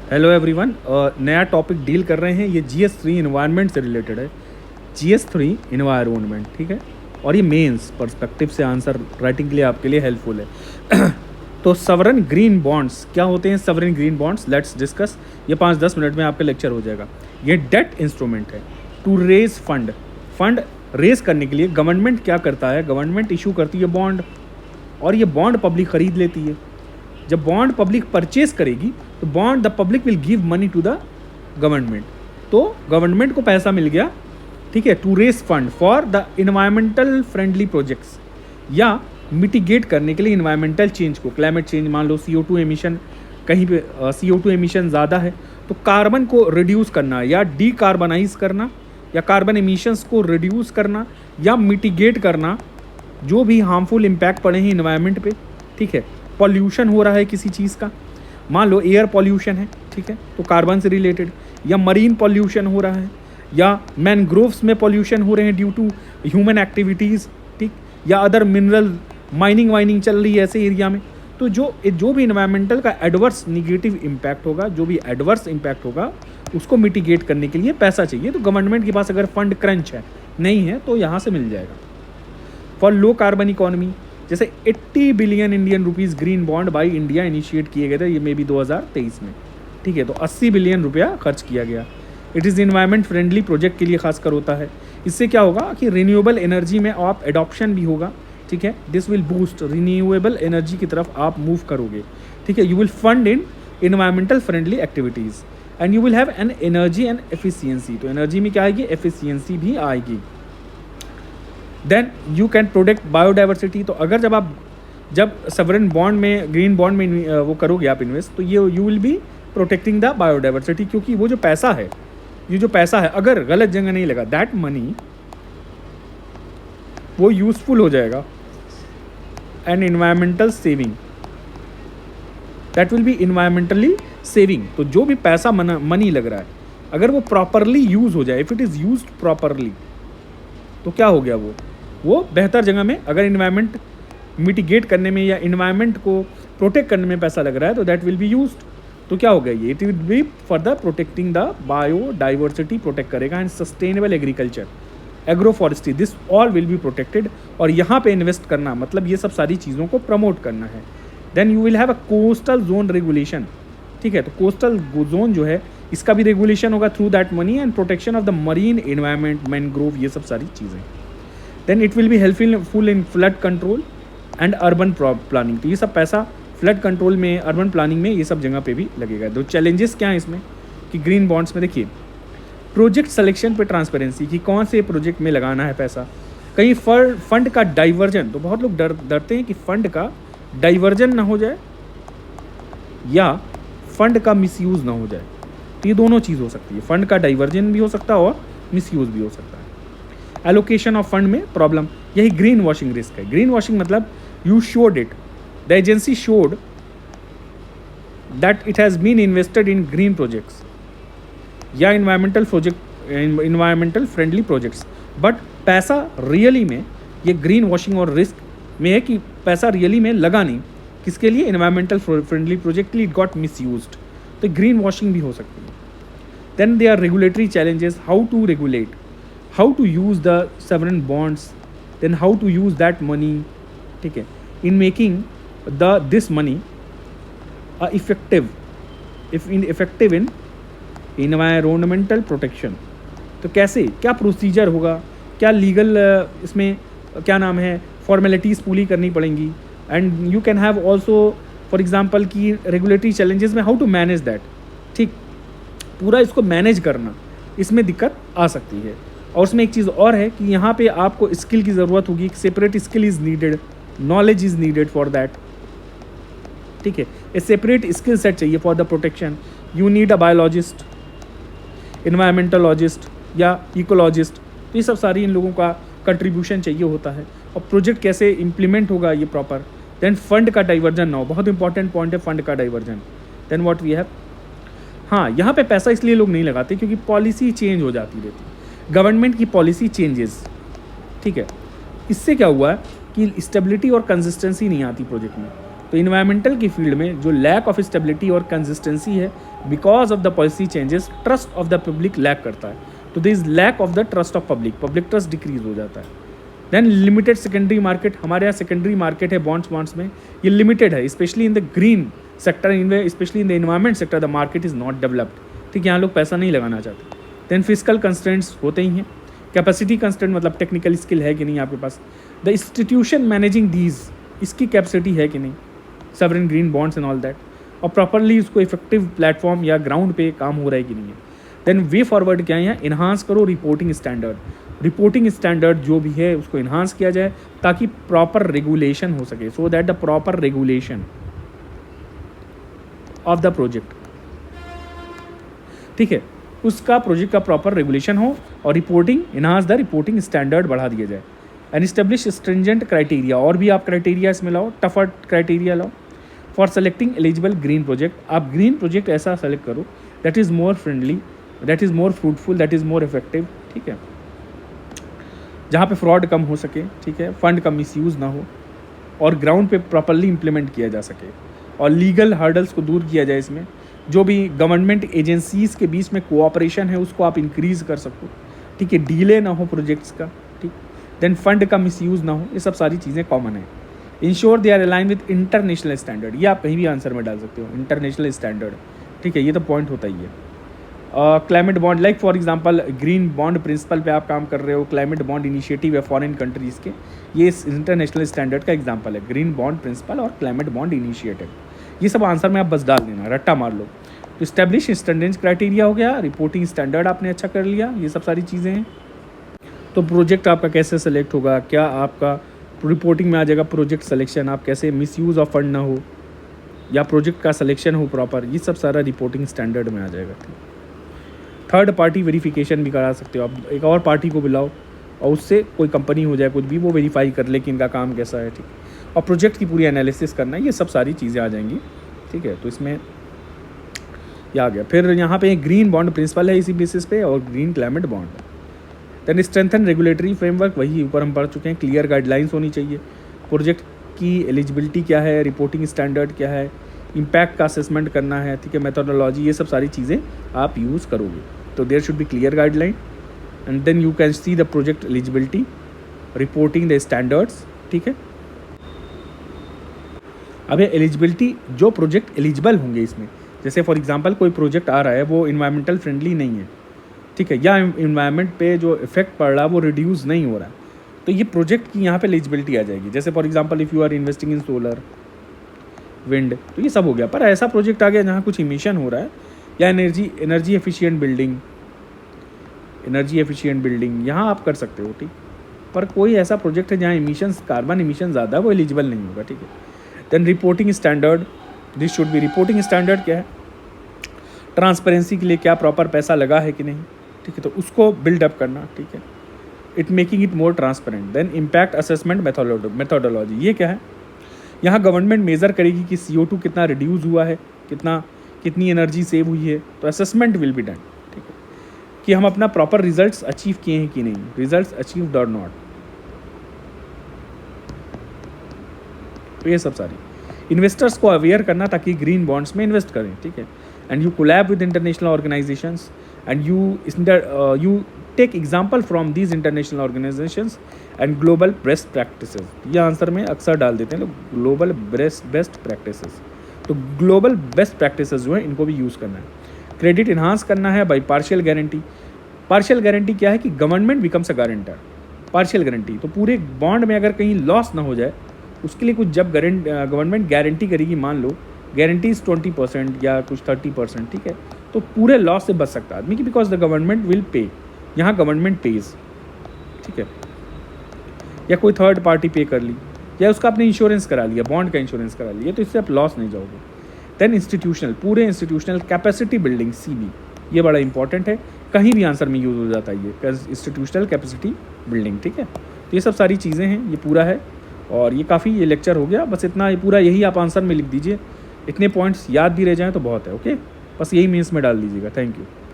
Hello everyone, नया topic deal कर रहे हैं। ये GS3 इन्वायरमेंट से रिलेटेड है। GS3 इन्वायरमेंट, ठीक है। और ये मेंस पर्सपेक्टिव से आंसर राइटिंग के लिए आपके लिए हेल्पफुल है। तो सवरन ग्रीन बॉन्ड्स क्या होते हैं? सवरन ग्रीन बॉन्ड्स लेट्स डिस्कस। ये 5-10 मिनट में आपका लेक्चर हो जाएगा। ये डेट इंस्ट्रूमेंट है टू रेज फंड रेज करने के लिए गवर्नमेंट क्या करता है? गवर्नमेंट इशू करती है बॉन्ड, और ये बॉन्ड पब्लिक खरीद लेती है। जब बॉन्ड पब्लिक परचेज करेगी तो bond the public will give money to the government. तो गवर्नमेंट को पैसा मिल गया, ठीक है, to raise fund for the environmental friendly projects, या मिटिगेट करने के लिए इन्वायरमेंटल चेंज को। क्लाइमेट चेंज, मान लो CO2 एमिशन, कहीं पे CO2 एमिशन ज़्यादा है तो कार्बन को रिड्यूस करना या डीकार्बनाइज करना, या कार्बन एमिशंस को रिड्यूस करना या मिटिगेट करना जो भी हार्मफुल इम्पैक्ट पड़े हैं इन्वायरमेंट पे, ठीक है। पॉल्यूशन हो रहा है किसी चीज़ का, मान लो एयर पॉल्यूशन है, ठीक है, तो कार्बन से रिलेटेड, या मरीन पॉल्यूशन हो रहा है, या मैनग्रोव्स में पॉल्यूशन हो रहे हैं ड्यू टू ह्यूमन एक्टिविटीज़, ठीक, या अदर मिनरल माइनिंग चल रही है ऐसे एरिया में। तो जो भी इन्वायरमेंटल का एडवर्स निगेटिव इम्पैक्ट होगा, जो भी एडवर्स इम्पैक्ट होगा, उसको मिटिगेट करने के लिए पैसा चाहिए। तो गवर्नमेंट के पास अगर फंड क्रंच है, नहीं है, तो यहाँ से मिल जाएगा। फॉर लो कार्बन इकोनॉमी, जैसे 80 billion Indian rupees green bond by India initiate किए गए थे, ये मे बी 2023 में, ठीक है। तो 80 बिलियन रुपया खर्च किया गया। It is environment friendly project के लिए खासकर होता है। इससे क्या होगा कि रिन्यूएबल एनर्जी में आप एडॉप्शन भी होगा, ठीक है। This will boost renewable energy की तरफ आप मूव करोगे, ठीक है। You will fund in environmental friendly activities and you will have an energy and efficiency. तो एनर्जी में क्या आएगी? एफिशिएंसी भी आएगी। Then you can protect biodiversity. तो अगर जब सवरन बॉन्ड में, ग्रीन बॉन्ड में वो करोगे आप इन्वेस्ट, तो ये you will be protecting the biodiversity, क्योंकि वो जो पैसा है, ये जो पैसा है अगर गलत जगह नहीं लगा, दैट मनी वो यूजफुल हो जाएगा and environmental saving, that will be environmentally saving. तो जो भी पैसा मनी लग रहा है, अगर वो प्रॉपरली यूज हो जाए, if it is use properly, तो क्या हो गया? वो बेहतर जगह में, अगर इन्वायरमेंट मिटिगेट करने में या इन्वायरमेंट को प्रोटेक्ट करने में पैसा लग रहा है, तो दैट विल बी यूज्ड। तो क्या हो गया? ये it will be further protecting the biodiversity, protect करेगा, and sustainable agriculture, agro forestry, this all will be protected. और यहाँ पे इन्वेस्ट करना मतलब ये सब सारी चीज़ों को प्रमोट करना है। Then you will have a coastal zone regulation, ठीक है। तो कोस्टल जोन जो है, इसका भी रेगुलेशन होगा through that money, and protection of the marine environment, mangrove, ये सब सारी चीज़ें। Then it will be helpful in flood control and urban planning. तो ये सब पैसा फ्लड कंट्रोल में, अर्बन प्लानिंग में, ये सब जगह पे भी लगेगा। तो चैलेंजेस क्या हैं इसमें कि ग्रीन बॉन्ड्स में? देखिए, प्रोजेक्ट सिलेक्शन पे ट्रांसपेरेंसी, कि कौन से प्रोजेक्ट में लगाना है पैसा। कहीं फंड का डाइवर्जन, तो बहुत लोग डरते हैं कि फंड का डाइवर्जन ना हो जाए या फंड का मिसयूज़ ना हो जाए। तो ये दोनों चीज़ हो सकती है, फंड का डाइवर्जन भी हो सकता है और मिसयूज़ भी हो सकता है। एलोकेशन ऑफ फंड में प्रॉब्लम, यही ग्रीन वॉशिंग रिस्क है। ग्रीन वॉशिंग मतलब you showed it, the agency showed that it has been invested in green projects या इन्वायरमेंटल फ्रेंडली प्रोजेक्ट्स, बट पैसा रियली में, ये ग्रीन वॉशिंग और रिस्क में है कि पैसा रियली में लगा नहीं, किसके लिए? इन्वायरमेंटल फ्रेंडली प्रोजेक्ट के लिए, इट गॉट मिसयूज्ड। तो ग्रीन वॉशिंग भी हो सकती है। Then they are regulatory challenges, how to regulate, how to use the sovereign bonds, then how to use that money, ठीक है, in making this money effective in environmental protection. तो कैसे, क्या प्रोसीजर होगा, क्या लीगल इसमें क्या नाम है, फॉर्मेलिटीज़ पूरी करनी पड़ेंगी। And you can have also for example की रेगुलेटरी चैलेंजेस में हाउ टू मैनेज दैट, ठीक, पूरा इसको मैनेज करना, इसमें दिक्कत आ सकती है। और उसमें एक चीज़ और है कि यहाँ पे आपको स्किल की ज़रूरत होगी, separate skill is needed, knowledge is needed for that, ठीक है। ए सेपरेट स्किल सेट चाहिए for the protection. You need a biologist, environmentologist या इकोलॉजिस्ट। तो ये सब सारी इन लोगों का कंट्रीब्यूशन चाहिए होता है। और प्रोजेक्ट कैसे इम्प्लीमेंट होगा ये प्रॉपर। देन फंड का डाइवर्जन ना हो, बहुत इंपॉर्टेंट पॉइंट है फंड का diversion. Then what we have, हाँ, यहाँ पे पैसा इसलिए लोग नहीं लगाते क्योंकि पॉलिसी चेंज हो जाती रहती है, गवर्नमेंट की पॉलिसी चेंजेस, ठीक है। इससे क्या हुआ है कि स्टेबिलिटी और कंसिस्टेंसी नहीं आती प्रोजेक्ट में। तो इन्वायरमेंटल की फील्ड में जो लैक ऑफ स्टेबिलिटी और कंसिस्टेंसी है because of the policy changes, trust of the public lack करता है। तो this lack of the trust of public trust decrease हो जाता है। देन लिमिटेड सेकेंडरी मार्केट, हमारे यहाँ सेकेंडरी मार्केट है बॉन्ड्स में, ये लिमिटेड है, specially in the green sector, specially in the environment sector the market is not developed. ठीक है, यहाँ लोग पैसा नहीं लगाना चाहते। देन फिजिकल कंस्ट्रेंट्स होते ही हैं। कैपेसिटी कंस्ट्रेंट मतलब टेक्निकल स्किल है कि नहीं आपके पास, द इंस्टीट्यूशन मैनेजिंग दीज, इसकी कैपेसिटी है कि नहीं, sovereign green bonds and all that, और प्रॉपरली उसको इफेक्टिव प्लेटफॉर्म या ग्राउंड पे काम हो रहा है कि नहीं है। देन वे फॉरवर्ड क्या है, इन्हांस करो रिपोर्टिंग स्टैंडर्ड, रिपोर्टिंग स्टैंडर्ड जो भी है उसको इन्हांस किया जाए ताकि प्रॉपर रेगुलेशन हो सके, so that the proper regulation of the project, ठीक है, उसका प्रोजेक्ट का प्रॉपर रेगुलेशन हो और reporting enhance the reporting standard बढ़ा दिया जाए। एंड इस्टेब्लिश स्ट्रिंजेंट क्राइटेरिया, और भी आप क्राइटेरिया इसमें लाओ, टफर क्राइटेरिया लाओ for selecting eligible green project. आप ग्रीन प्रोजेक्ट ऐसा सेलेक्ट करो that is more friendly, that is more fruitful, that is more effective, ठीक है, जहाँ पे फ्रॉड कम हो सके, ठीक है, फंड का मिसयूज़ ना हो और ग्राउंड पे प्रॉपरली इम्प्लीमेंट किया जा सके, और लीगल हर्डल्स को दूर किया जाए। इसमें जो भी गवर्नमेंट एजेंसीज़ के बीच में कोऑपरेशन है उसको आप इंक्रीज़ कर सको, ठीक है, डीले ना हो प्रोजेक्ट्स का, ठीक, देन फंड का मिसयूज़ ना हो, ये सब सारी चीज़ें कॉमन है। Ensure they are align with international standard, ये आप कहीं भी आंसर में डाल सकते हो, इंटरनेशनल स्टैंडर्ड, ठीक है, ये तो पॉइंट होता ही है। Climate bond, like for example green bond principle पे आप काम कर रहे हो, क्लाइमेट बॉन्ड इनिशिएटिव है फॉरेन कंट्रीज़ के, ये इस इंटरनेशनल स्टैंडर्ड का एग्जांपल है, ग्रीन बॉन्ड प्रिंसिपल और क्लाइमेट बॉन्ड इनिशिएटिव। ये सब आंसर में आप बस डाल देना, रट्टा मार लो। तो इस्टेब्लिश स्टैंडर्ड क्राइटेरिया हो गया, रिपोर्टिंग स्टैंडर्ड आपने अच्छा कर लिया, ये सब सारी चीज़ें हैं। तो प्रोजेक्ट आपका कैसे सेलेक्ट होगा, क्या आपका रिपोर्टिंग में आ जाएगा प्रोजेक्ट सिलेक्शन, आप कैसे मिसयूज़ ऑफ फंड ना हो या प्रोजेक्ट का सिलेक्शन हो प्रॉपर, ये सब सारा रिपोर्टिंग स्टैंडर्ड में आ जाएगा। थर्ड पार्टी वेरिफिकेशन भी करा सकते हो आप, एक और पार्टी को बुलाओ और उससे कोई कंपनी हो जाए कुछ भी, वो वेरीफाई कर ले कि इनका काम कैसा है, ठीक, और प्रोजेक्ट की पूरी एनालिसिस करना है, ये सब सारी चीज़ें आ जाएंगी, ठीक है। तो इसमें ये आ गया। फिर यहाँ पे ग्रीन बॉन्ड प्रिंसिपल है इसी बेसिस पे, और green climate bond. Then strengthen regulatory framework, वही ऊपर हम पढ़ चुके हैं, क्लियर गाइडलाइंस होनी चाहिए, प्रोजेक्ट की एलिजिबिलिटी क्या है, रिपोर्टिंग स्टैंडर्ड क्या है, इम्पैक्ट का असेसमेंट करना है, ठीक है, मेथोडोलॉजी, ये सब सारी चीज़ें आप यूज़ करोगे। तो there should be clear guideline and then you can see the project eligibility, reporting the standards, ठीक है। अब एलिजिबिलिटी, जो प्रोजेक्ट एलिजिबल होंगे इसमें, जैसे फॉर एग्जांपल कोई प्रोजेक्ट आ रहा है वो इन्वायरमेंटल फ्रेंडली नहीं है, ठीक है, या इन्वायरमेंट पे जो इफेक्ट पड़ रहा है वो रिड्यूस नहीं हो रहा है, तो ये प्रोजेक्ट की यहाँ पे एलिजिबिलिटी आ जाएगी। जैसे for example if you are investing in solar, wind, तो ये सब हो गया। पर ऐसा प्रोजेक्ट आ गया जहाँ कुछ इमिशन हो रहा है, या एनर्जी एफिशिएंट बिल्डिंग, यहाँ आप कर सकते हो, ठीक। पर कोई ऐसा प्रोजेक्ट है जहाँ इमिशंस, कार्बन इमिशन ज़्यादा है, वो एलिजिबल नहीं होगा, ठीक है। Then reporting standard, this should be, reporting standard क्या है, ट्रांसपेरेंसी के लिए क्या प्रॉपर पैसा लगा है कि नहीं, ठीक है, तो उसको बिल्डअप करना, ठीक है, it making it more transparent. Then impact assessment methodology, ये क्या है, यहाँ गवर्नमेंट मेज़र करेगी कि CO2 कितना रिड्यूस हुआ है, कितनी एनर्जी सेव हुई है, तो असेसमेंट विल बी डन, ठीक है, कि हम अपना प्रॉपर रिजल्ट्स अचीव किए हैं कि नहीं, रिजल्ट्स अचीव्ड और नॉट, तो ये सब सारी इन्वेस्टर्स को अवेयर करना ताकि ग्रीन बॉन्ड्स में इन्वेस्ट करें, ठीक है। And you collab with international organisations and you take example from these international organisations and global best practices. ये आंसर में अक्सर डाल देते हैं लोग, ग्लोबल बेस्ट प्रैक्टिसेस, तो ग्लोबल बेस्ट प्रैक्टिसेस जो है इनको भी यूज़ करना है। क्रेडिट इन्हांस करना है by partial guarantee. Partial guarantee क्या है कि government becomes a guarantor, partial guarantee, तो पूरे बॉन्ड में अगर कहीं लॉस ना हो जाए उसके लिए कुछ जब गवर्नमेंट गारंटी करेगी, मान लो गारंटी इज़ 20% या कुछ 30%, ठीक है, तो पूरे लॉस से बच सकता है आदमी की, because the government will pay, यहाँ गवर्नमेंट पेज, ठीक है, या कोई थर्ड पार्टी पे कर ली, या उसका आपने इंश्योरेंस करा लिया, बॉन्ड का इंश्योरेंस करा लिया, तो इससे आप लॉस नहीं जाओगे। देन इंस्टीट्यूशनल, पूरे इंस्टीट्यूशनल कैपेसिटी बिल्डिंग, CB, ये बड़ा इंपॉर्टेंट है, कहीं भी आंसर में यूज़ हो जाता है ये, इंस्टीट्यूशनल कैपेसिटी बिल्डिंग, ठीक है। तो ये सब सारी चीज़ें हैं, ये पूरा है, और ये काफ़ी, ये लेक्चर हो गया, बस इतना, ये पूरा यही आप आंसर में लिख दीजिए, इतने पॉइंट्स याद भी रह जाएँ तो बहुत है, ओके, बस यही मेंस में डाल दीजिएगा। Thank you.